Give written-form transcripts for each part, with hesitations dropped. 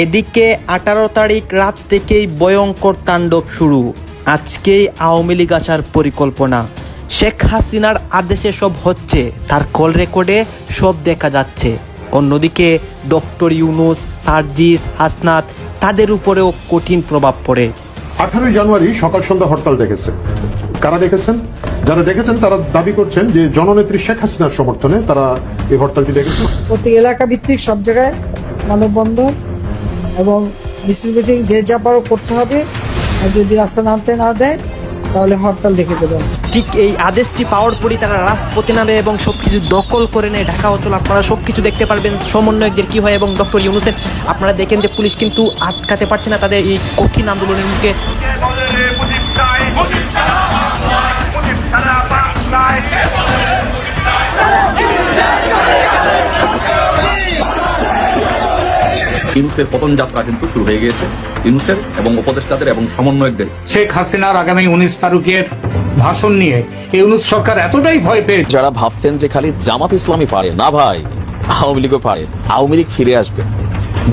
এদিকে 18 তারিখ রাত থেকেই ভয়ঙ্কর তাণ্ডব শুরু। আজকেই আওয়ামী লীগ আসার পরিকল্পনা। শেখ হাসিনার আদেশে সব হচ্ছে, তার কল রেকর্ডে সব দেখা যাচ্ছে। অন্যদিকে ডক্টর ইউনূস, সার্জিস, হাসনাত তাদের উপরেও কঠিন প্রভাব পড়ে। 18 জানুয়ারি সকাল সন্ধ্যা হরতাল ডেকেছে। কারা ডেকেছেন? যারা ডেকেছেন তারা দাবি করছেন যে জননেত্রী শেখ হাসিনার সমর্থনে তারা এই হরতালটি ডেকেছেন। প্রতি এলাকা ভিত্তিক সব জায়গায় মানববন্ধন এবং মিছিল মিটিং যে যা পারো করতে হবে, আর যদি রাস্তা নামতে না দেয় তাহলে হরতাল ডেকে দেবে। ঠিক এই আদেশটি পাওয়ার পরই তারা রাজপথে নামে এবং সবকিছু দখল করে নেয় ঢাকা অঞ্চল। আপনারা সবকিছু দেখতে পারবেন, সমন্বয়কদের কি হয় এবং ডক্টর ইউনূসের আপনারা দেখেন যে পুলিশ কিন্তু আটকাতে পারছে না তাদের এই কঠিন আন্দোলনের মুখে। ইউনূসের পতন যাত্রা কিন্তু শুরু হয়ে গিয়েছে। ইউনূসের এবং উপদেষ্টাদের এবং সমন্বয়কদের। শেখ হাসিনার আগামী 19 তারিখের ভাষণ নিয়ে ইউনূস সরকার এতটাই ভয় পেয়েছে। যারা ভাবতেন যে খালি জামাত ইসলামী পারে না, ভাই আওয়ামী লীগও পারে। আওয়ামী লীগ ফিরে আসবে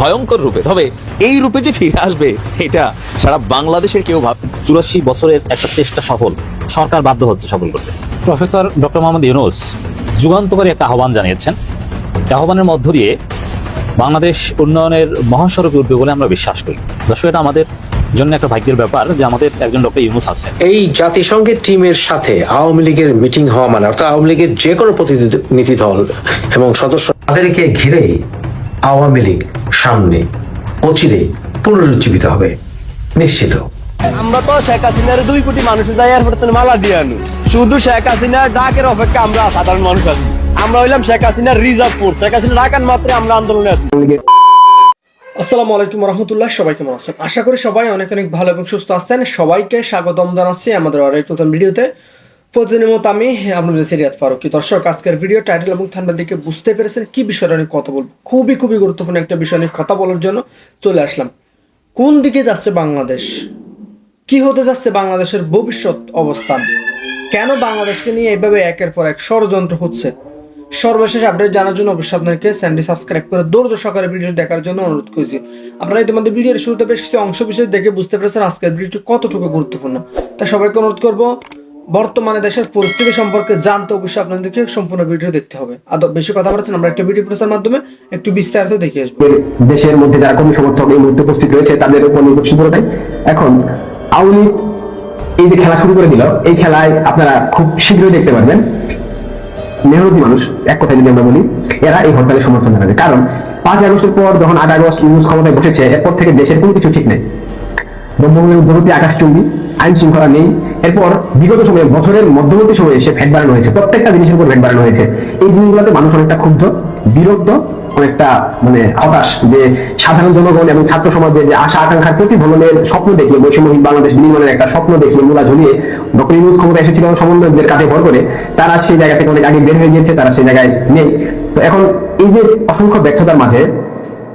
ভয়ঙ্কর রূপে, তবে এই রূপে যে ফিরে আসবে এটা সারা বাংলাদেশের কেউ ভাব। 84 বছরের একটা চেষ্টা সফল, সরকার বাধ্য হচ্ছে সফল করতে। প্রফেসর ডক্টর মোহাম্মদ ইউনূস যুগান্তকারী একটা আহ্বান জানিয়েছেন। আহ্বানের মধ্য দিয়ে বাংলাদেশ উন্নয়নের মহাসড়কে উঠবে বলে আমরা বিশ্বাস করি। দর্শক, এটা আমাদের জন্য একটা ভাগ্যের ব্যাপার যে আমাদের একজন ডক্টর ইউনূস আছে। এই জাতিসংঘের টিমের সাথে আওয়ামী লীগের মিটিং হওয়া মানে অর্থাৎ আওয়ামী লীগের যে কোনো প্রতিনিধি দল এবং সদস্য তাদেরকে ঘিরেই আওয়ামী লীগ সামনে অচিরে পুনরুজ্জীবিত হবে নিশ্চিত। আমরা তো শেখ হাসিনার 2 কোটি মানুষের দায় এয়ারপোর্টে মালা দিয়ে আনু। শুধু শেখ হাসিনার ডাকের অপেক্ষা আমরা সাধারণ মানুষ আছি। আমরা হইলাম শেখ হাসিনার রিজার্ভ ফোর্স। শেখ হাসিনা ডাকান মাত্রে আমরা আন্দোলনে আছি। আসসালামু আলাইকুম রহমতুল্লাহ। সবাই কেমন আছেন? আশা করি সবাই অনেক অনেক ভালো এবং সুস্থ আছেন। সবাইকে স্বাগতম জানাচ্ছি আমাদের আরেক নতুন ভিডিওতে। প্রতিদিনের মতো আমি আপনাদের সিরিয়াত ফারুকী। দর্শক, আজকের ভিডিও টাইটেল এবং থাম্বনেল দেখে বুঝতে পেরেছেন কি বিষয়টা নিয়ে কথা বলবো। খুবই গুরুত্বপূর্ণ একটা বিষয় নিয়ে কথা বলার জন্য চলে আসলাম। কোন দিকে যাচ্ছে বাংলাদেশ, কি হতে যাচ্ছে বাংলাদেশের ভবিষ্যৎ অবস্থান, কেন বাংলাদেশকে নিয়ে এভাবে একের পর এক ষড়যন্ত্র হচ্ছে, সর্বশেষ আপডেট জানার জন্য অবশ্যই আপনাকে চ্যানেলটি সাবস্ক্রাইব করে ধৈর্য সহকারে ভিডিও দেখার জন্য অনুরোধ করছি। আপনারা ইতিমধ্যে ভিডিওর শুরুতে বেশ কিছু অংশ বিশেষ দেখে বুঝতে পেরেছেন আজকের ভিডিওটি কতটুকু গুরুত্বপূর্ণ। তাই সবাইকে অনুরোধ করব বর্তমানে দেশের পরিস্থিতি সম্পর্কে জানতে অবশ্যই আপনাদেরকে সম্পূর্ণ ভিডিও দেখতে হবে। আর বেশি কথা বলছেন, আমরা একটা ভিডিও প্রচার মাধ্যমে একটু বিস্তারিত দেখে আসবো। দেশের মধ্যে যারা কর্মী সমর্থক এই মুহূর্তে উপস্থিত রয়েছে তাদের উপর নির্ভরশীল পুরোটাই। এখন আওয়ামী লীগ এই যে খেলা শুরু করে দিল, এই খেলায় আপনারা খুব শীঘ্রই দেখতে পারবেন মেহনতি মানুষ, এক কথায় যদি আমরা বলি, এরা এই হরতালের সমর্থন জানাবে। কারণ 5 আগস্টের পর যখন 8 আগস্ট ইউনূস ক্ষমতায় বসেছে, এরপর থেকে দেশের কোনো কিছু ঠিক নেই। দ্রব্যমূল্যের ঊর্ধ্বগতি আকাশচুম্বী, আইন শৃঙ্খলা নেই। এরপর বিগত সময়ে বছরের মধ্যবর্তী সময়ে এসে ভ্যাট বাড়ানো হয়েছে, প্রত্যেকটা জিনিসের উপর ভ্যাট বাড়ানো হয়েছে। এই জিনিসগুলোতে মানুষ অনেকটা ক্ষুব্ধ, বিরক্ত, অনেকটা হতাশ যে সাধারণ জনগণ এবং ছাত্র সমাজের যে আশা আকাঙ্ক্ষার প্রতিফলনের স্বপ্ন দেখিয়ে, বৈষম্যহীন বাংলাদেশ বিনির্মাণের একটা স্বপ্ন দেখিয়ে মূলা ঝুলিয়ে ডক্টর ইউনূস ক্ষমতা এসেছিল সমন্বয়কদের কাঁধে ভর করে, তারা সেই জায়গা থেকে অনেক আগে বের হয়ে গিয়েছে, তারা সেই জায়গায় নেই। তো এখন এই যে অসংখ্য ব্যর্থতার মাঝে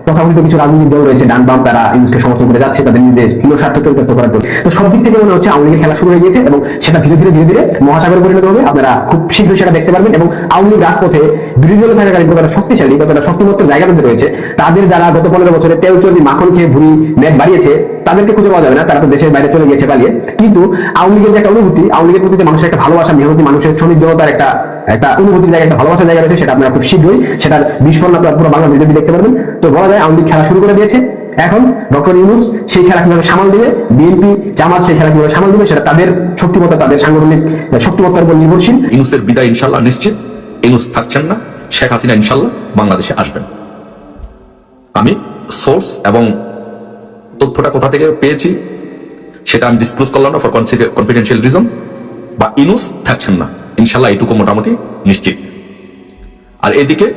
তথাকথিত কিছু রাজনৈতিক দল রয়েছে ডান বাম, তারা ইউনূসকে সমর্থন করে যাচ্ছে তাদের নিজেদের হীন স্বার্থ চরিতার্থ করার জন্য। তো সব দিক থেকে মনে হচ্ছে আওয়ামী লীগের খেলা শুরু হয়ে গিয়েছে এবং সেটা ধীরে ধীরে মহাসাগরে পরিণত হবে। আপনারা খুব শীঘ্রই সেটা দেখতে পারবেন। এবং আওয়ামী লীগ রাজপথে বিরোধী দলে থাকাকালীন কতটা শক্তিশালী, কতটা শক্তিমত্ত জায়গা মধ্যে রয়েছে, তাদের যারা গত 15 বছরে তেল চর্বি মাখন খেয়ে ভুঁড়ি মেদ বাড়িয়েছে তাদেরকে খুঁজে পাওয়া যাবে না, তারা তো দেশের বাইরে চলে গিয়েছে পালিয়ে। কিন্তু আওয়ামী লীগের যে একটা অনুভূতি, আওয়ামী লীগের প্রতি মানুষের একটা ভালোবাসা, মেহনতি মানুষের শ্রমিক জনতার একটা অনুভূতির জায়গা, একটা ভালোবাসার জায়গা রয়েছে, সেটা আপনারা খুব শীঘ্রই সেটার বিস্ফোরণ আপনারা পুরো বাংলাদেশ দেখতে পারবেন। তো বলা যায় আওয়ামী লীগ খেলা শুরু করে দিয়েছে। এখন ডক্টর ইউনূস সেই খেলা কিভাবে সামাল দিবে, বিএনপি জামাত সেই খেলা কিভাবে সামাল দিবে, সেটা তাদের শক্তিমত্তা, তাদের সাংগঠনিক শক্তিমত্তার উপর নির্ভরশীল। ইউনূসের বিদায় ইনশাল্লাহ নিশ্চিত। ইউনূস থাকছেন না, শেখ হাসিনা ইনশাল্লাহ বাংলাদেশে আসবেন। আমি সোর্স এবং তথ্যটা কোথা থেকে পেয়েছি সেটা আমি ডিসক্লোজ করলাম না ফর কনফিডেন্সিয়াল রিজন। বা ইউনূস থাকছেন না ইনশাল্লাহ, এটুকু মোটামুটি নিশ্চিত। আর এদিকে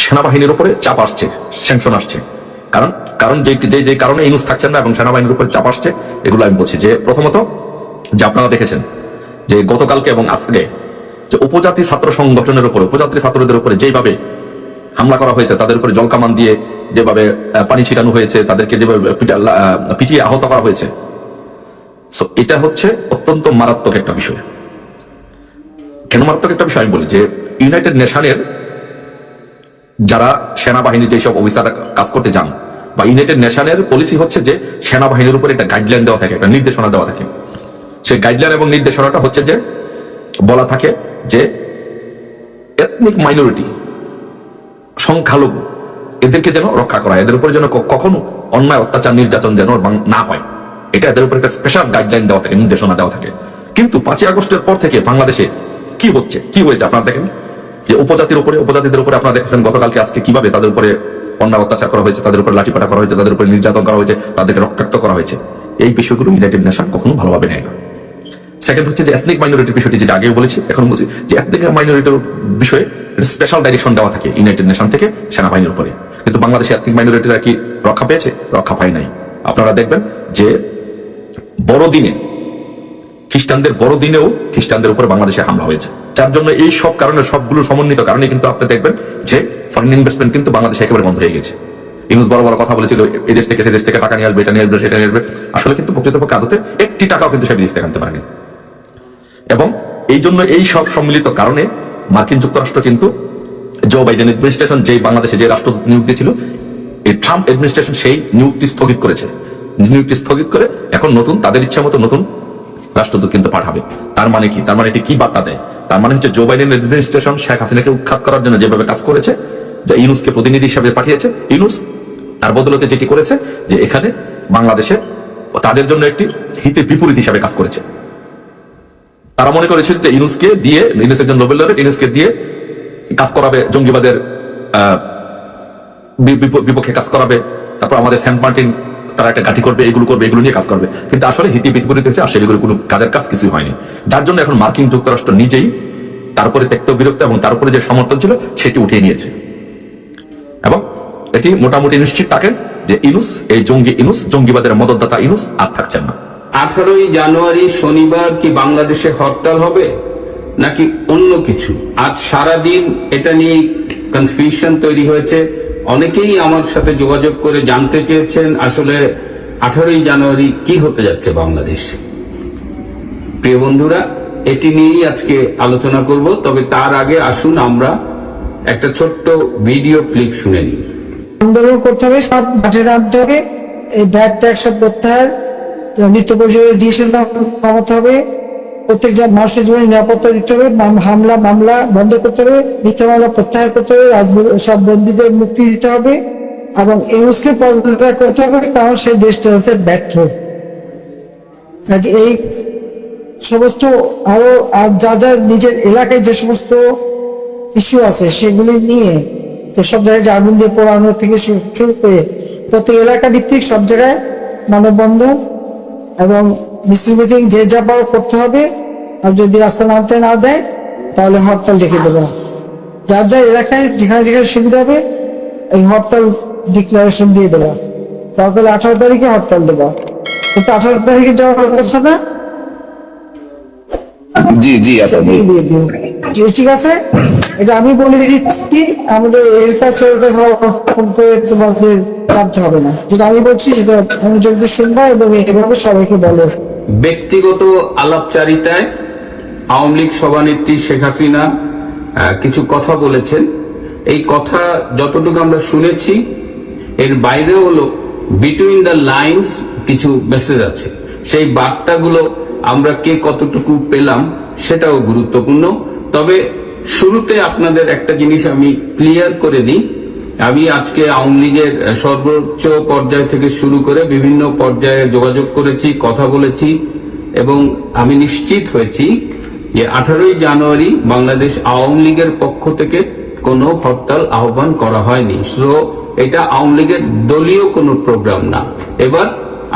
সেনাবাহিনীর উপরে চাপ আসছে, স্যাংশন আসছে। কারণ যে কারণে ইউনূস থাকছেন না এবং সেনাবাহিনীর উপরে চাপ আসছে, এগুলো আমি বলছি। যে প্রথমত যে আপনারা দেখেছেন যে গতকালকে এবং আজকে যে উপজাতি ছাত্র সংগঠনের উপরে, উপজাতি ছাত্রদের উপরে যেভাবে হামলা করা হয়েছে, তাদের উপরে জলকামান দিয়ে যেভাবে পানি ছিটানো হয়েছে, তাদেরকে যেভাবে পিটিয়ে আহত করা হয়েছে, এটা হচ্ছে অত্যন্ত মারাত্মক একটা বিষয়। কেন মারাত্মক একটা বিষয় আমি বলি যে ইউনাইটেড নেশনের যারা সেনাবাহিনীর যেসব অফিসার কাজ করতে যান, বা ইউনাইটেড নেশনের পলিসি হচ্ছে যে সেনাবাহিনীর উপর একটা গাইডলাইন দেওয়া থাকে, একটা নির্দেশনা দেওয়া থাকে। সেই গাইডলাইন এবং নির্দেশনাটা হচ্ছে যে বলা থাকে যে এথনিক মাইনরিটি, সংখ্যালঘু, এদেরকে যেন রক্ষা করা হয়, এদের উপরে যেন কখনো অন্যায় অত্যাচার নির্যাতন যেন না হয়, এটা এদের উপর একটা স্পেশাল গাইডলাইন দেওয়া থাকে, নির্দেশনা দেওয়া থাকে। কিন্তু 5ই আগস্টের পর থেকে বাংলাদেশে কি হয়েছে আপনারা দেখেন যে উপজাতিদের উপরে আপনারা দেখেছেন গতকালকে আজকে কিভাবে তাদের উপরে অন্যায় অত্যাচার করা হয়েছে, তাদের উপরে লাঠিপাটা করা হয়েছে, তাদের উপরে নির্যাতন করা হয়েছে, তাদেরকে রক্তাক্ত করা হয়েছে। এই বিষয়গুলো ইউনাইটেড নেশন কখনো ভালোভাবে নেয় না। সেকেন্ড হচ্ছে যে এথনিক মাইনরিটির বিষয়টি, যেটা আগেও বলেছি এখন বলছি, যে এথনিক মাইনরিটির বিষয়ে স্পেশাল ডাইরেকশন দেওয়া থাকে ইউনাইটেড নেশন থেকে সেনাবাহিনীর উপরে। কিন্তু বাংলাদেশে এথনিক মাইনরিটিরা কি রক্ষা পেয়েছে? রক্ষা পায় নাই। আপনারা দেখবেন যে বড়দিনে, খ্রিস্টানদের বড়দিনেও খ্রিস্টানদের উপরে বাংলাদেশে হামলা হয়েছে। যার জন্য এই সব কারণে, সবগুলো সমন্বিত কারণে কিন্তু আপনি দেখবেন যে ফরেন ইনভেস্টমেন্ট কিন্তু বাংলাদেশে একেবারে বন্ধ হয়ে গেছে। ইউনূস বড় বড় কথা বলেছিল, এই দেশ থেকে সে দেশ থেকে টাকা নিয়ে আসবে, এটা নিয়ে আসবে, সেটা নিয়ে আসবে। আসলে কিন্তু প্রকৃতপক্ষে আদতে একটি টাকাও কিন্তু সে বিদেশ থেকে আনতে পারেনি। এবং এই জন্য এই সব সম্মিলিত কারণে মার্কিন যুক্তরাষ্ট্র কিন্তু জো বাইডেন অ্যাডমিনিস্ট্রেশন যে বাংলাদেশে যে রাষ্ট্রদূত নিয়োগ দিয়েছিল, এই ট্রাম্প অ্যাডমিনিস্ট্রেশন সেই নিয়োগটি স্থগিত করেছে। নিয়োগটি স্থগিত করে এখন নতুন, তাদের ইচ্ছা মতো নতুন রাষ্ট্রদূত কিন্তু পাঠাবে। তার মানে কি? তার মানে এটি কি বার্তা দেয়? তার মানে হচ্ছে জো বাইডেন অ্যাডমিনিস্ট্রেশন শেখ হাসিনাকে উৎখাত করার জন্য যেভাবে কাজ করেছে, যে ইউনূসকে প্রতিনিধি হিসেবে পাঠিয়েছে, ইউনূস তার বদলতে যেটি করেছে যে এখানে বাংলাদেশে তাদের জন্য একটি হিতে বিপরীত হিসাবে কাজ করেছে। তারা মনে করেছিল যে ইউনূসকে দিয়ে, ইউনূস একজন নোবেল লরেট, ইউনূসকে দিয়ে কাজ করাবে, জঙ্গিবাদের বিপক্ষে কাজ করাবে, তারপর আমাদের সেন্ট মার্টিন তারা একটা ঘাঁটি করবে, এগুলো করবে, এগুলো নিয়ে কাজ করবে। কিন্তু আসলে হিতে বিপরীত হয়েছে, আসলে এগুলো কোনো কাজের কাজ কিছুই হয়নি। যার জন্য এখন মার্কিন যুক্তরাষ্ট্র নিজেই তার উপরে ত্যক্ত বিরক্ত এবং তার উপরে যে সমর্থন ছিল সেটি উঠিয়ে নিয়েছে। এবং এটি মোটামুটি নিশ্চিত থাকেন যে ইউনূস, এই ইউনূস, জঙ্গিবাদের মদতদাতা ইউনূস আর থাকছেন না। 18ই জানুয়ারি শনিবার কি বাংলাদেশে হরতাল হবে নাকি অন্য কিছু? আজ সারাদিন এটা নিয়ে কনফিউশন তৈরি হয়েছে। অনেকেই আমার সাথে যোগাযোগ করে জানতে চেয়েছেন আসলে 18ই জানুয়ারি কি হতে যাচ্ছে বাংলাদেশে। প্রিয় বন্ধুরা, এটি নিয়েই আজকে আলোচনা করব। তবে তার আগে আসুন আমরা একটা ছোট্ট ভিডিও ক্লিপ শুনে নিই। আন্দোলন করতে হবে, সব মাঠে নামতে হবে, এই ব্যাড ট্যাক্স সব প্রত্যাহার, নিত্য প্রয়োজনীয় জিনিসের দাম কমাতে হবে, প্রত্যেক মানুষের জীবনে নিরাপত্তা দিতে হবে, মামলা বন্ধ করতে হবে, মিথ্যা মামলা প্রত্যাহার করতে হবে, সব বন্দীদের মুক্তি দিতে হবে এবং ইউনূসকে পদত্যাগ করতে হবে, কারণ সে দেশ চালাতে ব্যর্থ। এই সমস্ত আরো আর যা নিজের এলাকায় যে সমস্ত ইস্যু আছে সেগুলি নিয়ে তো সব জায়গায় আগুন দিয়ে পোড়ানো থেকে শুরু করে প্রত্যেক এলাকা ভিত্তিক সব জায়গায় মানববন্ধন এবং মিছিল মিটিং যে যা পারো করতে হবে। আর যদি রাস্তা নামতে না দেয় তাহলে হরতাল ডেকে দেবো। যার যার এলাকায় যেখানে যেখানে সুবিধা হবে এই হরতাল ডিক্লারেশন দিয়ে দেবো। তারপরে 18 তারিখে হরতাল দেবো, কিন্তু 18 তারিখে যাওয়ার কথা না। জি জি ঠিক আছে, এটা আমি বলে দিচ্ছি, আমাদের এর কাছে ফোন করে তোমাদের জানতে হবে না। যেটা আমি বলছি সেটা আমি যদি শুনবো এবং এভাবে সবাইকে বলো। ব্যক্তিগত আলাপচারিতায় আওয়ামী লীগ সভানেত্রী শেখ হাসিনা কিছু কথা বলেছেন। এই কথা যতটুকু আমরা শুনেছি, এর বাইরে হলো বিটুইন দ্য লাইনস কিছু মেসেজ আছে। সেই বার্তাগুলো আমরা কে কতটুকু পেলাম সেটাও গুরুত্বপূর্ণ। তবে শুরুতে আপনাদের একটা জিনিস আমি ক্লিয়ার করে দিই। আমি আজকে আওয়ামী লীগের সর্বোচ্চ পর্যায় থেকে শুরু করে বিভিন্ন পর্যায়ে যোগাযোগ করেছি, কথা বলেছি এবং আমি নিশ্চিত হয়েছি যে 18ই জানুয়ারি বাংলাদেশ আওয়ামী লীগের পক্ষ থেকে কোনো হরতাল আহ্বান করা হয়নি। সো এটা আওয়ামী লীগের দলীয় কোনো প্রোগ্রাম না। এবার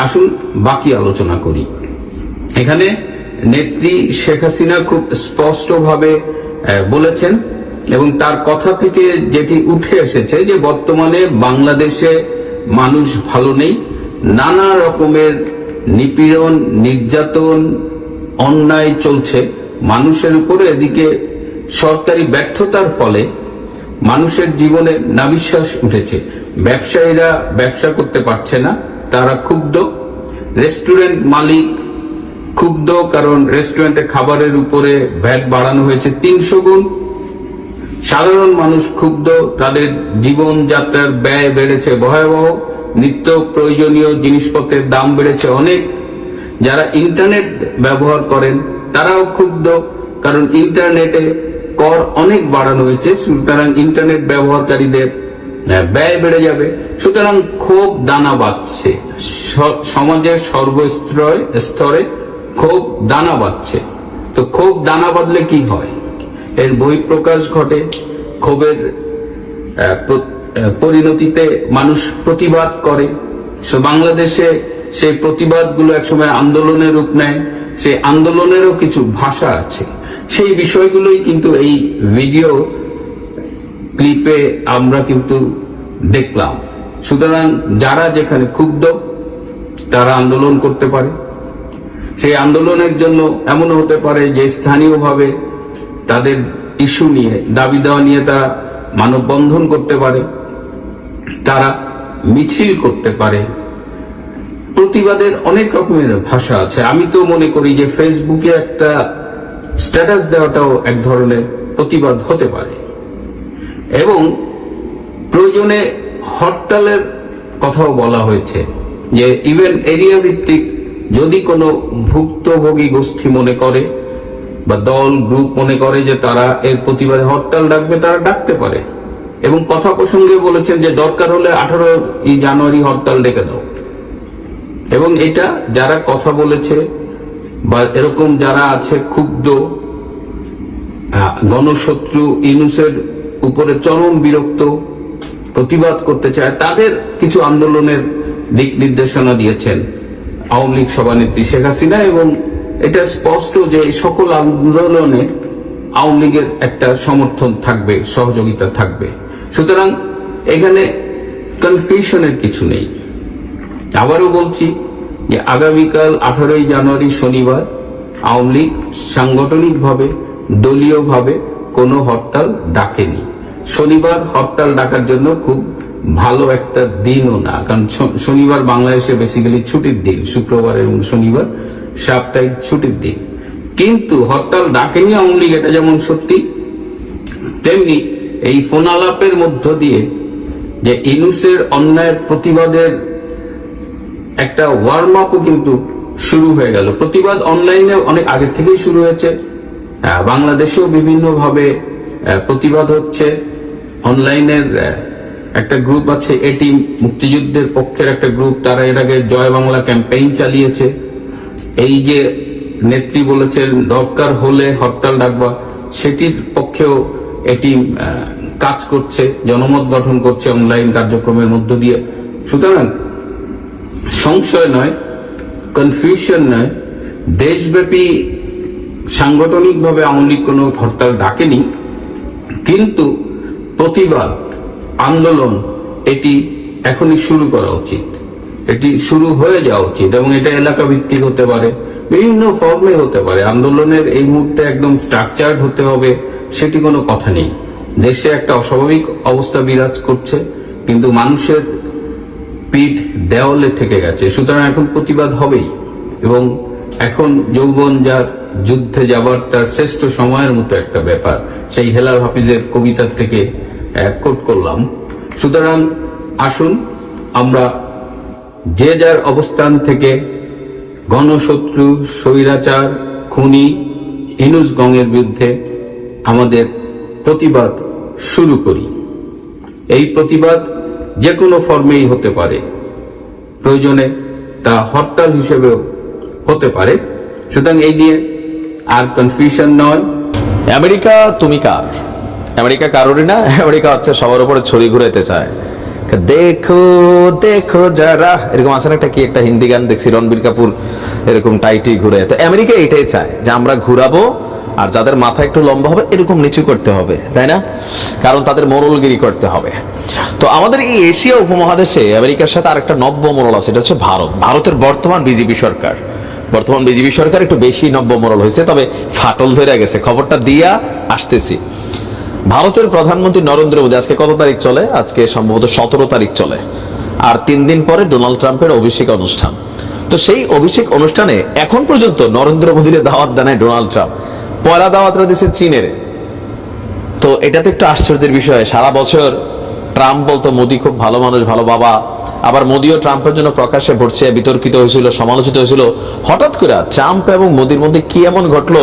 আসুন বাকি আলোচনা করি। এখানে নেত্রী শেখ হাসিনা খুব স্পষ্টভাবে বলেছেন এবং তার কথা থেকে যেটি উঠে এসেছে যে বর্তমানে বাংলাদেশে মানুষ ভালো নেই, নানা রকমের নিপীড়ন, নির্যাতন, অন্যায় চলছে মানুষের উপরে। এদিকে সরকারি ব্যর্থতার ফলে মানুষের জীবনে নাবিশ্বাস উঠেছে। ব্যবসায়ীরা ব্যবসা করতে পারছে না, তারা ক্ষুব্ধ। রেস্টুরেন্ট মালিক ক্ষুব্ধ, কারণ রেস্টুরেন্টে খাবারের উপরে ভ্যাট বাড়ানো হয়েছে 300 গুণ। সাধারণ মানুষ ক্ষুব্ধ, তাদের জীবনযাত্রার ব্যয় বেড়েছে ভয়াবহ। নিত্য প্রয়োজনীয় জিনিসপত্রের দাম বেড়েছে অনেক। যারা ইন্টারনেট ব্যবহার করেন তারাও ক্ষুব্ধ, কারণ ইন্টারনেটে কর অনেক বাড়ানো হয়েছে, সুতরাং ইন্টারনেট ব্যবহারকারীদের ব্যয় বেড়ে যাবে। সুতরাং ক্ষোভ দানা বাঁধছে, সমাজের সর্বস্তরে ক্ষোভ দানা বাঁধছে। তো ক্ষোভ দানা বাঁধলে কি হয়? এর বহিঃপ্রকাশ ঘটে, ক্ষোভের পরিণতিতে মানুষ প্রতিবাদ করে। বাংলাদেশে সেই প্রতিবাদগুলো একসময় আন্দোলনের রূপ নেয়, সেই আন্দোলনেরও কিছু ভাষা আছে, সেই বিষয়গুলোই কিন্তু এই ভিডিও ক্লিপে আমরা কিন্তু দেখলাম। সুতরাং যারা যেখানে ক্ষুব্ধ তারা আন্দোলন করতে পারে। সেই আন্দোলনের জন্য এমনও হতে পারে যে স্থানীয়ভাবে তাদের ইস্যু নিয়ে, দাবি দেওয়া নিয়ে তারা মানববন্ধন করতে পারে, তারা মিছিল করতে পারে। প্রতিবাদের অনেক রকমের ভাষা আছে। আমি তো মনে করি যে ফেসবুকে একটা স্ট্যাটাস দেওয়াটাও এক ধরনের প্রতিবাদ হতে পারে, এবং প্রয়োজনে হরতালের কথাও বলা হয়েছে যে ইভেন এরিয়া ভিত্তিক যদি কোনো ভুক্তভোগী গোষ্ঠী মনে করে বা দল গ্রুপ মনে করে যে তারা এর প্রতিবাদে হরতাল ডাকবে, তারা ডাকতে পারে। এবং কথা প্রসঙ্গে বলেছেন যে দরকার হলে 18 জানুয়ারি হরতাল ডেকে দাও। এবং এটা যারা কথা বলেছে বা এরকম যারা আছে ক্ষুব্ধ, গণশত্রু ইউনূসের উপরে চরম বিরক্ত, প্রতিবাদ করতে চায়, তাদের কিছু আন্দোলনের দিক নির্দেশনা দিয়েছেন আওয়ামী লীগ সভানেত্রী শেখ হাসিনা। এবং এটা স্পষ্ট যে এই সকল আন্দোলনে আওয়ামী লীগের একটা সমর্থন থাকবে, সহযোগিতা থাকবে। সুতরাং এখানে কনফিউশনের কিছু নেই। আবারও বলছি যে আগামীকাল 18 জানুয়ারি শনিবার আওয়ামী লীগ সাংগঠনিকভাবে, দলীয়ভাবে কোনো হরতাল ডাকেনি। শনিবার হরতাল ডাকার জন্য খুব ভালো একটা দিনও না, কারণ শনিবার বাংলাদেশে বেসিক্যালি ছুটির দিন, শুক্রবার এবং শনিবার সাপ্তাহিক ছুটির দিন। কিন্তু হরতাল ডাকেনি আওয়ামী লীগ, এটা যেমন সত্যি, তেমনি এই ফোন আলাপের মধ্য দিয়ে যে ইউনূসের অন্যায়ের প্রতিবাদের একটা ওয়ার্ম আপও কিন্তু শুরু হয়ে গেল। প্রতিবাদ অনলাইনে অনেক আগে থেকেই শুরু হয়েছে, বাংলাদেশেও বিভিন্নভাবে প্রতিবাদ হচ্ছে। অনলাইনের একটা গ্রুপ আছে এটিম, মুক্তিযুদ্ধের পক্ষের একটা গ্রুপ, তারা এর আগে জয় বাংলা ক্যাম্পেইন চালিয়েছে। এই যে নেত্রী বলেছেন দরকার হলে হরতাল ডাকবা, সেটির পক্ষেও এটিম কাজ করছে, জনমত গঠন করছে অনলাইন কার্যক্রমের মধ্য দিয়ে। সুতরাং সংশয় নয়, কনফিউশন নয়, দেশব্যাপী সাংগঠনিকভাবে আওয়ামী লীগ কোনো হরতাল ডাকেনি, কিন্তু প্রতিবাদ আন্দোলন এটি এখনই শুরু করা উচিত, এটি শুরু হয়ে যাওয়া উচিত। এবং এটা এলাকা ভিত্তিক হতে পারে, বিভিন্ন ফর্মে হতে পারে। আন্দোলনের এই মুহূর্তে একদম স্ট্রাকচার্ড হতে হবে সেটি কোনো কথা নেই। দেশে একটা অস্বাভাবিক অবস্থা বিরাজ করছে, কিন্তু মানুষের পিঠ দেওয়ালে ঠেকে গেছে। সুতরাং এখন প্রতিবাদ হবেই, এবং এখন যৌবন যার যুদ্ধে যাবার তার শ্রেষ্ঠ সময়ের মতো একটা ব্যাপার, সেই হেলাল হাফিজের কবিতার থেকে কোট করলাম। সুতরাং আসুন আমরা যে যার অবস্থান থেকে গণশত্রু, স্বৈরাচার, খুনি ইউনূস গঙের বিরুদ্ধে আমাদের প্রতিবাদ শুরু করি। এই প্রতিবাদ যে কোনো ফর্মেই হতে পারে, প্রয়োজনে তা হরতাল হিসেবেও হতে পারে। সুতরাং এই নিয়ে আর কনফিউশন নয়। আমেরিকা তুমি কার? আমেরিকা কারোরই না, আমেরিকা হচ্ছে সবার উপরে ছড়ি ঘুরাইতে চায়। দেখো দেখো যারা, এরকম আছে না একটা কি একটা হিন্দি গান দেখছি, রণবীর কাপুর এরকম টাইটি ঘুরে। তো আমেরিকা এটাই চায় যে আমরা ঘুরাবো, আর যাদের মাথা একটু লম্বা হবে এরকম নিচু করতে হবে, তাই না? কারণ তাদের মোড়লগিরি করতে হবে। তো আমাদের এই এশিয়া উপমহাদেশে আমেরিকার সাথে আরেকটা নব্য মোড়ল আছে, এটা হচ্ছে ভারত। ভারতের বর্তমান বিজেপি সরকার একটু বেশি নব্য মোড়ল হয়েছে, তবে ফাটল ধরে গেছে। খবরটা দিয়া আসতেছি। ভারতের প্রধানমন্ত্রী নরেন্দ্র মোদী আজকে কত তারিখ চলে? আজকে সম্ভবত 17 তারিখ চলে। আর 3 দিন পরে ডোনাল্ড ট্রাম্পের অভিষেক অনুষ্ঠান। তো সেই অভিষেক অনুষ্ঠানে এখন পর্যন্ত নরেন্দ্র মোদীর দাওয়াত দেয় ডোনাল্ড ট্রাম্প, পয়লা দাওয়াতটা দিচ্ছে চীনের। তো এটা তো একটু আশ্চর্যের বিষয়। সারা বছর ট্রাম্প বলতো মোদী খুব ভালো মানুষ, ভালো বাবা, আবার মোদিও ট্রাম্পের জন্য প্রকাশ্যে ভরছে, বিতর্কিত হয়েছিল, সমালোচিত হয়েছিল। হঠাৎ করে ট্রাম্প এবং মোদির মধ্যে কি এমন ঘটলো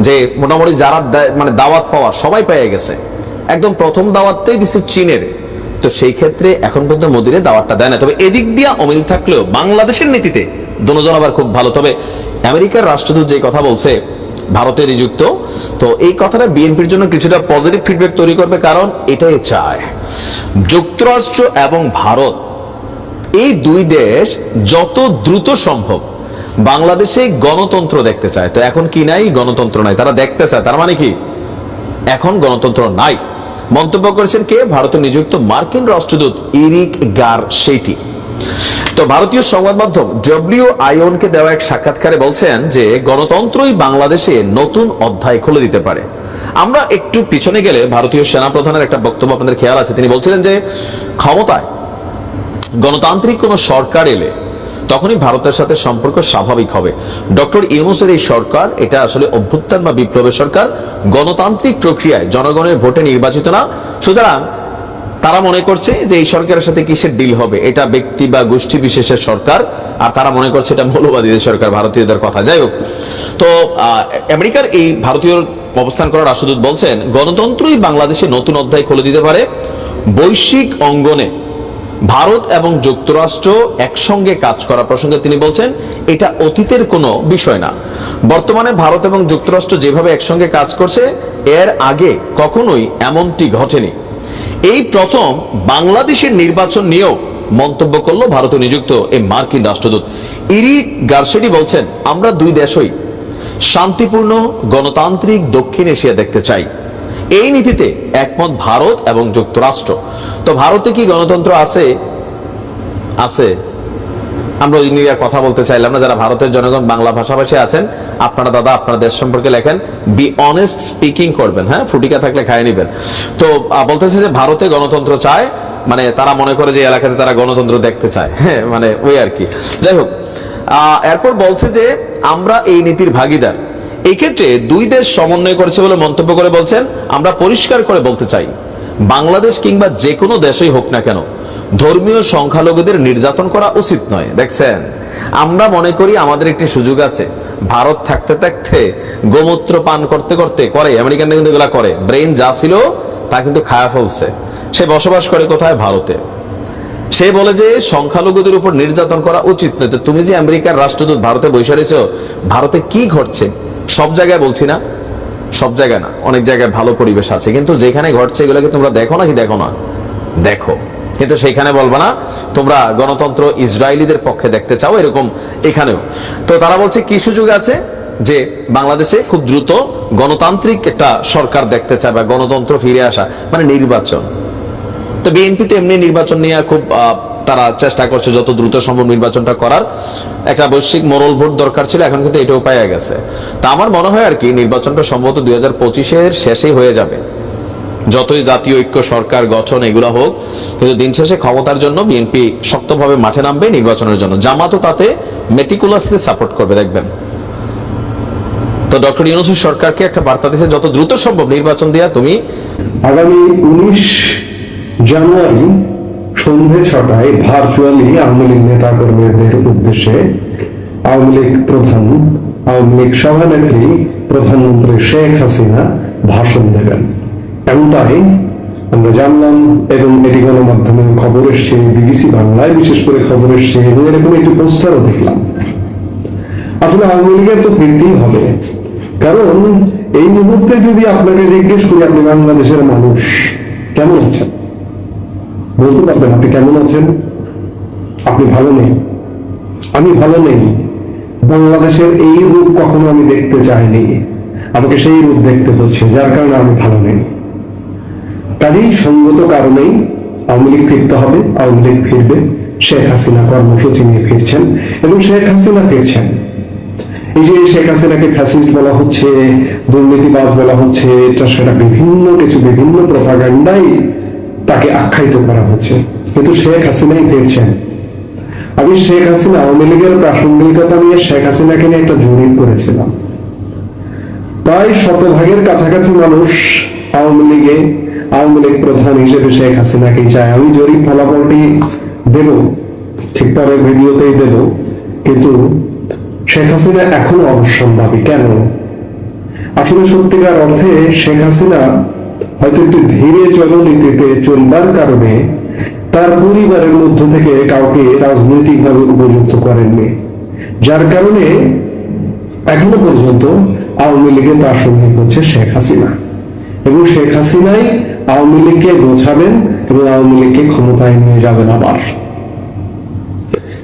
যে মোটামুটি যারা মানে দাওয়াত পাওয়া সবাই পেয়ে গেছে। একদম প্রথম দাওয়াতটাই দিচ্ছে চীনের, তো সেই ক্ষেত্রে এখন পর্যন্ত মোদিরে দাওয়াতটা দেয় না। তবে এদিক দিয়ে অমিল থাকলেও বাংলাদেশের নীতিতে দুজন আবার খুব ভালো। তবে আমেরিকার রাষ্ট্রদূত যে কথা বলছে ভারতে নিযুক্ত, তো এই কথাটা বিএনপির জন্য কিছুটা পজিটিভ ফিডব্যাক তৈরি করবে, কারণ এটাই চায় যুক্তরাষ্ট্র এবং ভারত এই দুই দেশ যত দ্রুত সম্ভব বাংলাদেশে গণতন্ত্র দেখতে চায়। তো এখন কি নাই? গণতন্ত্র নাই, তারা দেখতে চায়। তার মানে কি এখন গণতন্ত্র নাই। মন্তব্য করেছেন কে? ভারতে নিযুক্ত মার্কিন রাষ্ট্রদূত এরিক গারশেটি। তো ভারতীয় সংবাদ মাধ্যম WION কে দেওয়া এক সাক্ষাৎকারে বলছেন যে গণতন্ত্রই বাংলাদেশে নতুন অধ্যায় খুলে দিতে পারে। আমরা একটু পিছনে গেলে ভারতীয় সেনাপ্রধানের একটা বক্তব্য আপনাদের খেয়াল আছে, তিনি বলছিলেন যে ক্ষমতায় গণতান্ত্রিক কোন সরকার এলে তখনই ভারতের সাথে সম্পর্ক স্বাভাবিক হবে। ডক্টর ইউনূসের এই সরকার এটা আসলে অভ্যুত্থান বা বিপ্লবের সরকার, গণতান্ত্রিক প্রক্রিয়ায় জনগণের ভোটে নির্বাচিত না। সুতরাং তারা মনে করছে যে এই সরকারের সাথে কিসের ডিল হবে, এটা ব্যক্তি বা গোষ্ঠী বিশেষের সরকার, আর তারা মনে করছে এটা মৌলবাদীদের সরকার, ভারতীয়দের কথা। যাই হোক, তো আমেরিকার এই ভারতীয় অবস্থান করা রাষ্ট্রদূত বলছেন গণতন্ত্রই বাংলাদেশে নতুন অধ্যায় খুলে দিতে পারে। বৈশ্বিক অঙ্গনে ভারত এবং যুক্তরাষ্ট্র একসঙ্গে কাজ করা প্রসঙ্গে তিনি বলছেন এটা অতীতের কোনো বিষয় না। বর্তমানে ভারত এবং যুক্তরাষ্ট্র যেভাবে একসঙ্গে কাজ করছে এর আগে কখনোই এমনটি ঘটেনি। এই প্রথম বাংলাদেশের নির্বাচন নিয়েও মন্তব্য করলো ভারতে নিযুক্ত এই মার্কিন রাষ্ট্রদূত এরিক গারশেটি। বলছেন আমরা দুই দেশই শান্তিপূর্ণ গণতান্ত্রিক দক্ষিণ এশিয়া দেখতে চাই। এই নীতিতে একমত ভারত এবং যুক্তরাষ্ট্র। তো ভারতে কি গণতন্ত্র আছে? আছে। আমরা ওই নিয়ে কথা বলতে চাইলাম না। যারা ভারতের জনগণ বাংলা ভাষাভাষী আছেন, আপনারা দাদা আপনার দেশ সম্পর্কে লেখেন, বি অনেস্ট স্পিকিং করবেন, হ্যাঁ, ফুটিকা থাকলে খায় নিবেন। তো বলতেছে যে ভারতে গণতন্ত্র চায়, মানে তারা মনে করে যে এলাকাতে তারা গণতন্ত্র দেখতে চায়, হ্যাঁ, মানে ওই আর কি। যাই হোক, এরপর বলছে যে আমরা এই নীতির ভাগিদার। এই ক্ষেত্রে দুই দেশ সমন্বয় করেছে বলে মন্তব্য করে বলছেন আমরা পরিষ্কার করে বলতে চাই বাংলাদেশ কিংবা যে কোনো দেশেই হোক না কেন ধর্মীয় সংখ্যালঘুদের নির্যাতন করা উচিত নয়। দেখছেন, আমরা মনে করি আমাদের একটি সুযোগ আছে। ভারত থাকতে থাকতে গোমূত্র পান করতে করতে করে, আমেরিকান কিন্তু এগুলা করে, ব্রেন যা ছিল তা কিন্তু খায়া ফেলছে। সে বসবাস করে কোথায়? ভারতে। সে বলে যে সংখ্যালঘুদের উপর নির্যাতন করা উচিত নয়। তো তুমি যে আমেরিকার রাষ্ট্রদূত ভারতে বসে রয়েছো, ভারতে কি ঘটছে? সব জায়গায় বলছি না, সব জায়গায় না, অনেক জায়গায় ভালো পরিবেশ আছে, কিন্তু যেখানে ঘটছে এগুলোকে তোমরা দেখো নাকি দেখো না? দেখো, কিন্তু সেখানে বলবো না তোমরা গণতন্ত্র ইসরায়েলিদের পক্ষে দেখতে চাও, এরকম এখানেও। তো তারা বলছে কি সুযোগ আছে যে বাংলাদেশে খুব দ্রুত গণতান্ত্রিক একটা সরকার দেখতে চায় বা গণতন্ত্র ফিরে আসা, মানে নির্বাচন। তো বিএনপি তো এমনি নির্বাচন নিয়ে খুব তারা চেষ্টা করছে যত দ্রুত সম্ভব নির্বাচনটা করার। একটা বৈশ্বিক মোরাল ভোট দরকার ছিল, এখন কিন্তু এটাও পাওয়া গেছে। তা আমার মনে হয় আর কি নির্বাচনটা সম্ভবত 2025-এর শেষেই হয়ে যাবে। যতই জাতীয় ঐক্য সরকার গঠন এগুলো হোক, কিন্তু দিন শেষে ক্ষমতার জন্য বিএনপি শক্তভাবে মাঠে নামবে নির্বাচনের জন্য। জামাতও তাতে মেটিকুলাসলি সাপোর্ট করবে, দেখবেন। তো ডক্টর ইউনূসের সরকারকে একটা বার্তা দিয়েছে যত দ্রুত সম্ভব নির্বাচন দিয়া তুমি। আগামী 19 জানুয়ারি সন্ধ্যে 6টায় ভার্চুয়ালি আওয়ামী লীগ নেতা কর্মীদের উদ্দেশ্যে আওয়ামী লীগ প্রধান, আওয়ামী লীগ সভানেত্রী প্রধানমন্ত্রী শেখ হাসিনা ভাষণ দেবেন, এমনটাই আমরা জানলাম। এবং এটি গণমাধ্যমে খবর এসছে, বিবিসি বাংলায় বিশেষ করে খবর এসছে, এবং এরকম একটি পোস্টারও দেখলাম। আসলে আওয়ামী লীগের তো ফিরতেই হবে, কারণ এই মুহূর্তে যদি আপনাকে জিজ্ঞেস করি আপনি বাংলাদেশের মানুষ কেমন আছেন, বলতে পারবেন আপনি কেমন আছেন? আপনি ভালো নেই, আমি ভালো নেই। বাংলাদেশের এই রূপ কখনো আমি দেখতে চাইনি, আমাকে সেই রূপ দেখতে হচ্ছে, যার কারণে আমি ভালো নেই। কাজেই সঙ্গত কারণেই আওয়ামী লীগ ফিরতে হবে, আওয়ামী লীগ ফিরবে। শেখ হাসিনা কর্মসূচি নিয়ে ফিরছেন এবং শেখ হাসিনা ফিরছেন। এই যে শেখ হাসিনাকে ফ্যাসিস্ট বলা হচ্ছে, দুর্নীতিবাজ বলা হচ্ছে, এটা সেটা বিভিন্ন কিছু, বিভিন্ন প্রপাগান্ডাই তাকে আখ্যায়িত করা হচ্ছে, কিন্তু শেখ হাসিনাই ফিরছেন। আমি শেখ হাসিনা আওয়ামী লীগের প্রাসঙ্গিকতা নিয়ে শেখ হাসিনাকে নিয়ে একটা জরিপ করেছিলাম। প্রায় 100% কাছাকাছি মানুষ আওয়ামী লীগ প্রধান হিসেবে শেখ হাসিনাকে চায়। আমি জরিপ ফলাফলটি দেব, ঠিক পরের ভিডিওতেই দেব, কিন্তু শেখ হাসিনা এখনো অবশ্যম্ভাবী। কেন? আসলে সত্যিকার অর্থে শেখ হাসিনা হয়তো একটু ধীরে চলনীতিতে চলবার কারণে তার পরিবারের মধ্য থেকে কাউকে রাজনৈতিকভাবে উপযুক্ত করেননি, যার কারণে এখনো পর্যন্ত আওয়ামী লীগের প্রাসঙ্গিক হচ্ছে শেখ হাসিনা, এবং শেখ হাসিনাই আওয়ামী লীগকে গোছাবেন এবং আওয়ামী লীগকে ক্ষমতায় নিয়ে যাবেন আবার।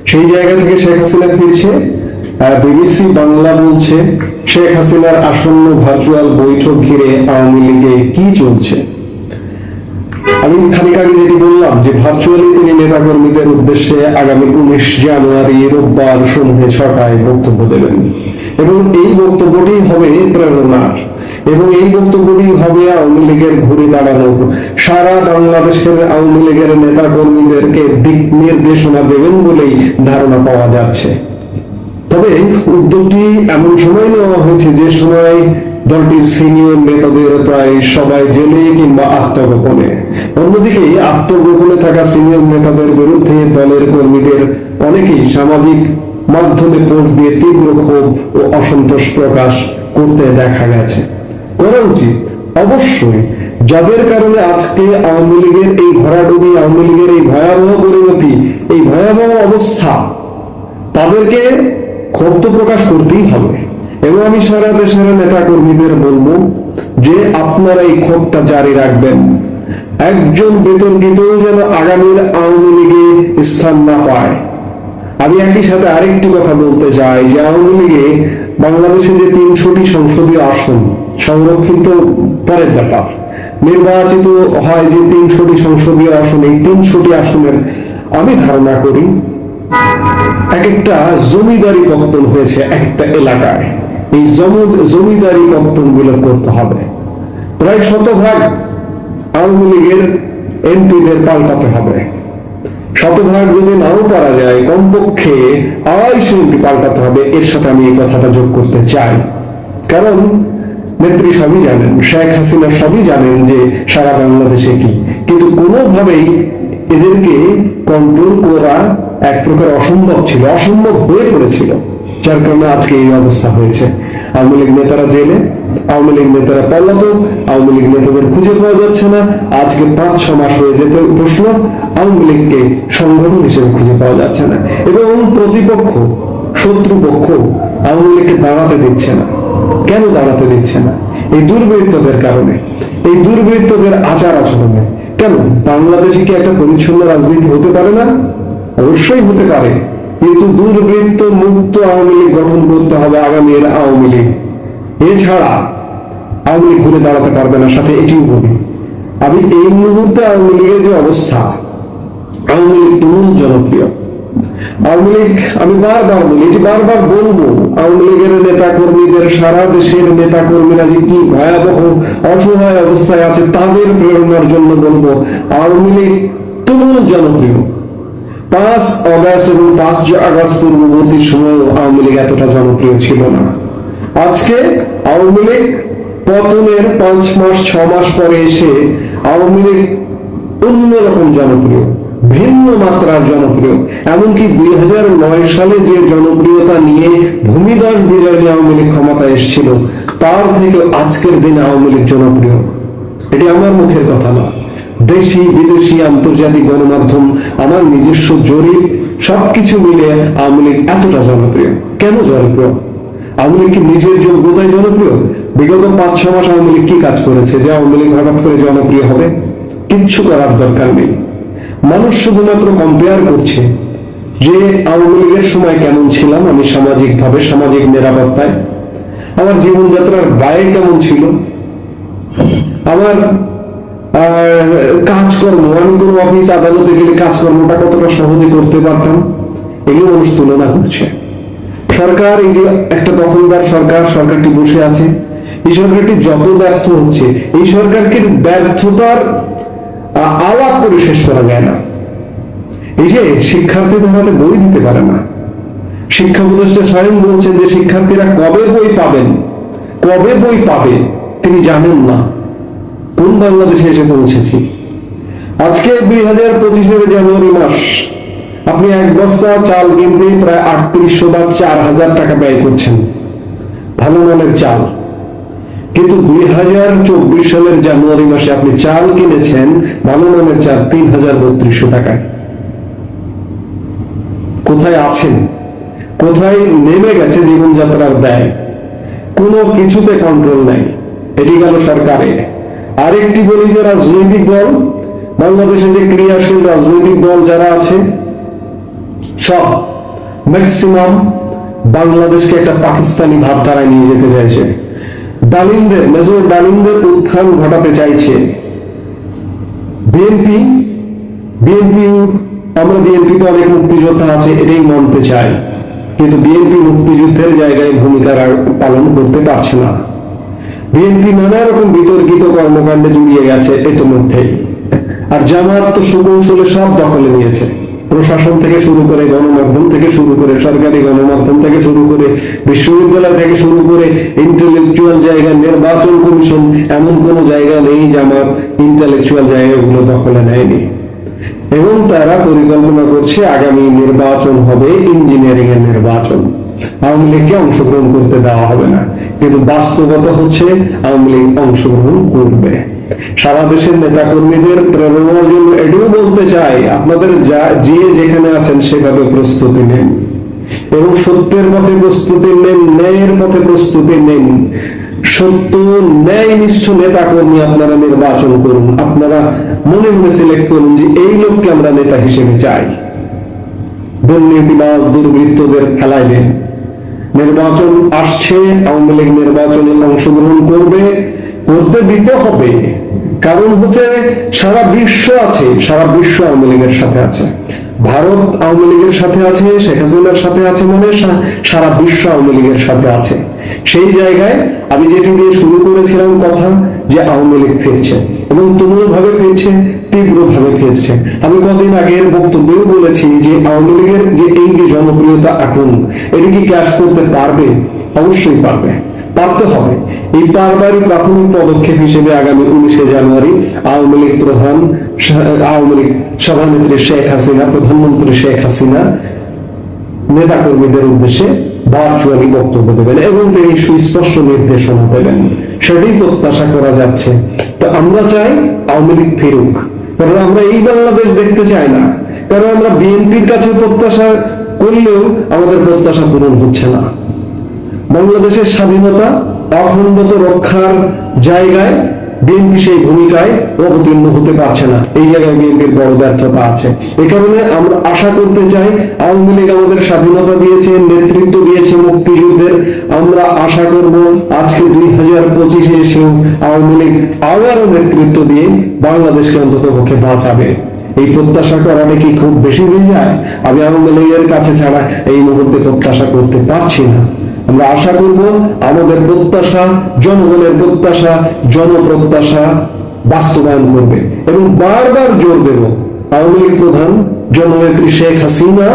সেই জায়গা থেকে শেখ হাসিনা ফিরছে। বিবিসি বাংলা বলছে শেখ হাসিনার আসন্ন ভার্চুয়াল বৈঠক ঘিরে আওয়ামী লীগে কি চলছে। আমি খানিক আগে যেটি বললাম যে ভার্চুয়ালি তিনি নেতাকর্মীদের উদ্দেশ্যে আগামী 19 জানুয়ারি রোববার সন্ধ্যে 6টায় বক্তব্য দেবেন, এবং এই বক্তব্যটি হবে প্রেরণার, এবং এই বক্তব্যটি হবে আওয়ামী লীগের ঘুরে দাঁড়ানোর, সারা বাংলাদেশের আওয়ামী লীগের নেতাকর্মীদেরকে দিক নির্দেশনা দেবেন বলেই ধারণা পাওয়া যাচ্ছে। তবে উদ্যোগটি এমন সময় নেওয়া হয়েছে যে সময় দলটির সিনিয়র নেতাদের প্রায় সবাই জেলে কিংবা আত্মগোপনে। অন্যদিকে আত্মগোপনে থাকা সিনিয়র নেতাদের বিরুদ্ধে দলের কর্মীদের অনেকেই সামাজিক মাধ্যমে পোস্ট দিয়ে তীব্র ক্ষোভ ও অসন্তোষ প্রকাশ করতে দেখা গেছে। করা উচিত অবশ্যই, যাদের কারণে আজকে আওয়ামী লীগের এই ভরাডুবি, আওয়ামী লীগের এই ভয়াবহ পরিণতি, এই ভয়াবহ অবস্থা, তাদেরকে ক্ষোভ তো প্রকাশ করতেই হবে। এবং আমি সারা দেশের নেতা কর্মীদের বলবো যে আপনারা এই ক্ষোভটা জারি রাখবেন। একজন বিতর্কিত যেন আগামীর আওয়ামী লীগে স্থান না পায়। আমি একই সাথে আরেকটি কথা বলতে চাই যে আওয়ামী লীগে বাংলাদেশে যে 300টি সংসদীয় আসন সংরক্ষিত পরের ব্যাপার, নির্বাচিত হয় যে 300টি সংসদীয় আসন, এই 300টি আসনের আমি ধারণা করি এক একটা জমিদারি পত্তন হয়েছে একটা এলাকায়। এই জমিদারি পত্তন গুলো করতে হবে। প্রায় 100% আওয়ামী লীগের এমপিদের পাল্টাতে হবে। 100% যদি নাও পারা যায়, কমপক্ষে 250 এমপি পাল্টাতে হবে। এর সাথে আমি এই কথাটা যোগ করতে চাই, কারণ নেত্রী সবই জানেন, শেখ হাসিনা সবই জানেন যে সারা বাংলাদেশে কি, কিন্তু কোনোভাবেই এদেরকে কন্ট্রোল করা এক প্রকার অসম্ভব ছিল, অসম্ভব হয়ে পড়েছিল, যার কারণে আজকে এই অবস্থা হয়েছে। আওয়ামী লীগ নেতারা জেলে, আওয়ামী লীগ নেতারা পলাতক, আওয়ামী লীগ নেতাদের খুঁজে পাওয়া যাচ্ছে না। আজকে 5-6 মাস হয়ে যেতে প্রশ্ন আওয়ামী লীগকে সংগঠন হিসেবে খুঁজে পাওয়া যাচ্ছে না, এবং প্রতিপক্ষ, শত্রুপক্ষ আওয়ামী লীগকে দাঁড়াতে দিচ্ছে না। কেন দাঁড়াতে দিচ্ছে না? এই দুর্বৃত্তদের কারণে, এই দুর্বৃত্তদের আচার আচরণে। কেন বাংলাদেশে কি একটা পরিচ্ছন্ন রাজনীতি হতে পারে না? অবশ্যই হতে পারে, কিন্তু দুর্বৃত্ত মুক্ত আওয়ামী লীগ গঠন করতে হবে আগামীর আওয়ামী লীগ। এছাড়া আওয়ামী লীগ ঘুরে দাঁড়াতে পারবে না। সাথে এটিও বলি, আমি এই মুহূর্তে আওয়ামী লীগের যে অবস্থা, আওয়ামী লীগ তুমুল জনপ্রিয়। আওয়ামী লীগ, আমি বারবার বলি, এটি বারবার বলবো, আওয়ামী লীগের নেতা কর্মীদের, সারা দেশের নেতা কর্মীরা যে কি ভয়াবহ অসহায় অবস্থায় আছে, তাদের প্রেরণার জন্য বলবো আওয়ামী লীগ তুমুল জনপ্রিয়। 5 অগাস্ট এবং 5 আগস্ট পূর্ববর্তী সময় আওয়ামী লীগ এতটা জনপ্রিয় ছিল না। আজকে আওয়ামী লীগ পতনের 5 মাস 6 মাস পরে এসে আওয়ামী লীগ অন্যরকম জনপ্রিয়, ভিন্ন মাত্রার জনপ্রিয়। এমনকি 2009 সালে যে জনপ্রিয়তা নিয়ে ভূমিধস বিজয় নিয়ে আওয়ামী লীগ ক্ষমতায় এসেছিল, তার থেকে আজকের দিনে আওয়ামী লীগ জনপ্রিয়। এটি আমার মুখের কথা না, দেশি বিদেশি আন্তর্জাতিক গণমাধ্যম, আমার নিজস্ব জরিপ, সবকিছু মিলে আওয়ামী লীগ এতটা জনপ্রিয়। কেন জনপ্রিয়? আওয়ামী লীগ কি নিজের যোগ্যতায় জনপ্রিয়? বিগত 5-6 মাস আওয়ামী লীগ কি কাজ করেছে যে আওয়ামী লীগ হঠাৎ করে জনপ্রিয় হবে? কিচ্ছু করার দরকার নেই। মানুষ শুধুমাত্র কম্পেয়ার করছে যে আওয়ামী লীগের সময় কেমন ছিলাম আমি সামাজিকভাবে, সামাজিক নিরাপত্তায়, আমার জীবনযাত্রার ব্যয় কেমন ছিল, আমার কাজকর্ম, আমি কোনো অফিস আদালতে গেলে কাজকর্মটা কতটা সহজে করতে পারতাম, এগুলো মানুষ তুলনা করছে। সরকার, এই যে একটা দখলদার সরকার, সরকারটি বসে আছে, এই সরকারটি যত ব্যর্থ হচ্ছে, এই সরকারকে ব্যর্থতার আলাপ করে শেষ করা যায় না। এই যে শিক্ষার্থীদের হাতে বই দিতে পারে না, শিক্ষা উপদেষ্টা স্বয়ং বলছেন যে শিক্ষার্থীরা কবে বই পাবেন, কবে বই পাবে তিনি জানেন না। কোন বাংলাদেশে এসে পৌঁছেছি? আজকে 2025 জানুয়ারি মাস, আপনি এক বস্তা চাল কিনতে প্রায় 3800 বা 4000 টাকা ব্যয় করছেন, ভালো মানের চাল। কিন্তু 2024 সালের জানুয়ারি মাসে আপনি চাল কিনেছেন ভালো মানের চাল 3300 টাকায়। কোথায় আছেন? কোথায় নেমে গেছে জীবনযাত্রার ব্যয়? কোনো কিছুতে কন্ট্রোল নাই। এটি গেল সরকারের। আরেকটি বলি, যে রাজনৈতিক দল, বাংলাদেশে যে ক্রিয়াশীল রাজনৈতিক দল যারা আছে, সব ম্যাক্সিমাম বাংলাদেশকে একটা পাকিস্তানি ভাবধারায় নিয়ে যেতে চাইছে। ডালিমদের, মেজর ডালিমদের উত্থান ঘটাতে চাইছে বিএনপি। আমরা বিএনপি তো অনেক মুক্তিযোদ্ধা আছে, এটাই মানতে চাই, কিন্তু বিএনপি মুক্তিযুদ্ধের জায়গায় ভূমিকা পালন করতে পারছে না। বিএনপি নানা রকম বিতর্কিত কর্মকাণ্ডে জড়িয়ে গেছে ইতিমধ্যেই। আর জামাত তো সুকৌশলে সব দখলে নিয়েছে, প্রশাসন থেকে শুরু করে, গণমাধ্যম থেকে শুরু করে, সরকারি গণমাধ্যম থেকে শুরু করে, বিশ্ববিদ্যালয় থেকে শুরু করে, ইন্টেলেকচুয়াল জায়গা, নির্বাচন কমিশন, এমন কোন জায়গা নেই জামাত ইন্টেলেকচুয়াল জায়গাগুলো দখলে নেয়নি। এবং তারা পরিকল্পনা করছে আগামী নির্বাচন হবে ইঞ্জিনিয়ারিং এর নির্বাচন, আওয়ামী লীগকে অংশগ্রহণ করতে দেওয়া হবে না। কিন্তু বাস্তবতা হচ্ছে আওয়ামী লীগ অংশগ্রহণ করবে। সারা দেশের নেতা কর্মীদের প্রেরণার জন্য এটাও বলতে চাই, আপনাদের যে যেখানে আছেন সেভাবে প্রস্তুতি নেন এবং সত্যের পথে প্রস্তুতি নেন, ন্যায়ের পথে প্রস্তুতি নেন। সত্য ন্যায়নিষ্ঠ নেতা কর্মী আপনারা নির্বাচন করুন। আপনারা মনে মনে সিলেক্ট করুন যে এই লোককে আমরা নেতা হিসেবে চাই। দুর্নীতিবাজ দুর্বৃত্তদের ফেলাই দেন। নির্বাচন আসছে, আওয়ামী লীগ নির্বাচনে অংশগ্রহণ করবে, করতে দিতে হবে। কারণ হচ্ছে সারা বিশ্ব আছে, সারা বিশ্ব আওয়ামী লীগের সাথে আছে। ভারত আওয়ামী লীগের সাথে আছে, শেখ হাসিনার সাথে আছে, মানে সারা বিশ্ব আওয়ামী লীগের সাথে আছে। সেই জায়গায় আমি যেটি দিয়ে শুরু করেছিলাম কথা, যে আওয়ামী লীগ ফিরছে এবং তুমুল ভাবে ফিরছে, তীব্র ভাবে ফিরছে। আমি কদিন আগের বক্তব্যেও বলেছি যে আওয়ামী লীগের যে এই যে জনপ্রিয়তা এখন, এটি কি ক্যাশ করতে পারবে? অবশ্যই পারবে, পারতে হবে। এই পারবারই প্রাথমিক পদক্ষেপ হিসেবে আগামী 19 জানুয়ারি আওয়ামী লীগ প্রধান, আওয়ামী লীগ সভানেত্রী শেখ হাসিনা, প্রধানমন্ত্রী শেখ হাসিনা নেতা কর্মীদের উদ্দেশ্যে ভার্চুয়ালি বক্তব্য দেবেন এবং তিনি সুস্পষ্ট নির্দেশনা দেবেন। সেটাই প্রত্যাশা করা যাচ্ছে। তো আমরা চাই আওয়ামী লীগ ফিরুক, কারণ আমরা এই বাংলাদেশ দেখতে চাই না। কারণ আমরা বিএনপির কাছে প্রত্যাশা করলেও আমাদের প্রত্যাশা পূরণ হচ্ছে না। বাংলাদেশের স্বাধীনতা অখণ্ডতা রক্ষার জায়গায় বিএনপি সেই ভূমিকায় অবতীর্ণ হতে পারছে না। এই জায়গায় বিএনপির বড় ব্যর্থতা আছে। এই কারণে আমরা আশা করতে চাই, আওয়ামী লীগ আমাদের স্বাধীনতা দিয়েছে, নেতৃত্ব দিয়েছে মুক্তিযুদ্ধের। আমরা আশা করব আজকে 2025-এ এসেও আওয়ামী লীগ আবারও নেতৃত্ব দিয়ে বাংলাদেশকে অন্তত পক্ষে বাঁচাবে। এই প্রত্যাশা করাটা কি খুব বেশি হয়ে যায়? আমি আওয়ামী লীগের কাছে ছাড়া এই মুহূর্তে প্রত্যাশা করতে পারছি না। আমরা আশা করব আমাদের প্রত্যাশা, জনগণের প্রত্যাশা, জনপ্রত্যাশা বাস্তবায়ন করবে। এবং বারবার জোর দেব, আওয়ামী লীগ প্রধান জননেত্রী শেখ হাসিনা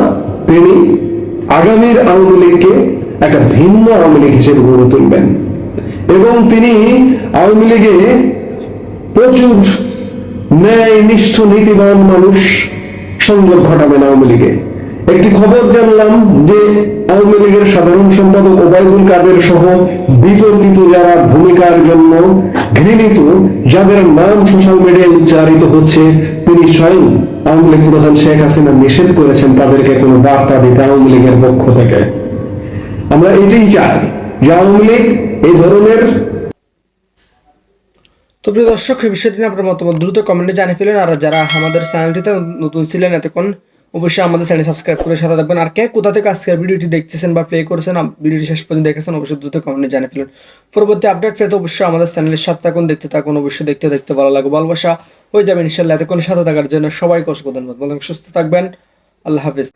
তিনি আগামীর আওয়ামী লীগকে একটা ভিন্ন আওয়ামী লীগ হিসেবে গড়ে তুলবেন এবং তিনি আওয়ামী লীগে প্রচুর ন্যায়নিষ্ঠ নীতিবান মানুষ সংযোগ ঘটাবেন আওয়ামী লীগে। একটি খবর জানলাম যে আওয়ামী লীগের সাধারণ সম্পাদক ওবায়দুল কাদের সহ বিতর্কিত যারা ভূমিকার জন্য ঘৃণিত, যাদের নাম সোশ্যাল মিডিয়ায় উচ্চারিত হচ্ছে, তিনি স্বয়ং আওয়ামী লীগ প্রধান শেখ হাসিনা নিষেধ করেছেন তাদেরকে কোনো বার্তা দিতে আওয়ামী লীগের পক্ষ থেকে। আমরা এটাই চাই যে আওয়ামী লীগ এই ধরনের। তো প্রিয় দর্শক, এই বিষয়টি নিয়ে আপনার মতামত দ্রুত কমেন্টে জানিয়ে ফেলেন। আর যারা আমাদের চ্যানেলটিতে নতুন ছিলেন এতক্ষণ, অবশ্যই আমাদের চ্যানেল সাবস্ক্রাইব করে সাথে থাকবেন। আর কে কোথা থেকে আজকের ভিডিওটি দেখতেছেন বা প্লে করেছেন, ভিডিওটি শেষ পর্যন্ত দেখেছেন, অবশ্যই দ্রুত কমেন্টে জানিয়ে ফেলেন। পরবর্তী আপডেট পেতে অবশ্যই আমাদের চ্যানেলের সাথে থাকুন, দেখতে থাকুন। অবশ্যই দেখতে ভালো লাগে, ভালোবাসা হয়ে যাবে ইনশাল্লাহ। এতক্ষণ সাথে থাকার জন্য সবাইকে অসংখ্য ধন্যবাদ। সুস্থ থাকবেন। আল্লাহ হাফিজ।